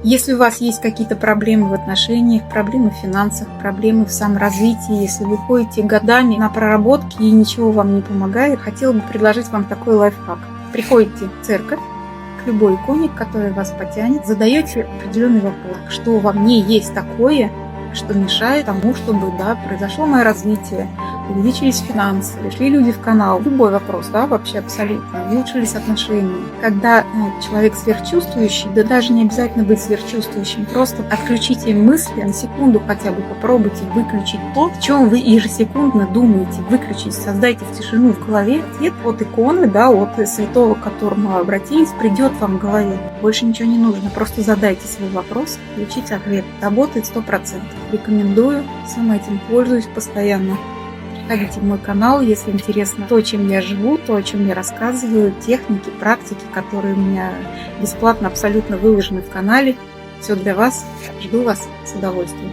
Если у вас есть какие-то проблемы в отношениях, проблемы в финансах, проблемы в саморазвитии, если вы ходите годами на проработки и ничего вам не помогает, хотела бы предложить вам такой лайфхак. Приходите в церковь, к любой иконе, которая вас потянет, задаете определенный вопрос, что во мне есть такое, что мешает тому, чтобы произошло мое развитие, увеличились финансы, пришли люди в канал. Любой вопрос, вообще абсолютно. Улучшились отношения. Когда человек сверхчувствующий, даже не обязательно быть сверхчувствующим, просто отключите мысли, на секунду хотя бы попробуйте выключить то, о чем вы ежесекундно думаете. Выключить, создайте в тишину в голове. Ответ от иконы, от святого, к которому вы обратились, придет вам в голове. Больше ничего не нужно. Просто задайте свой вопрос, получите ответ. Работает 100%. Рекомендую, сама этим пользуюсь постоянно. Приходите в мой канал, если интересно то, чем я живу, то, о чем я рассказываю, техники, практики, которые у меня бесплатно абсолютно выложены в канале. Все для вас. Жду вас с удовольствием.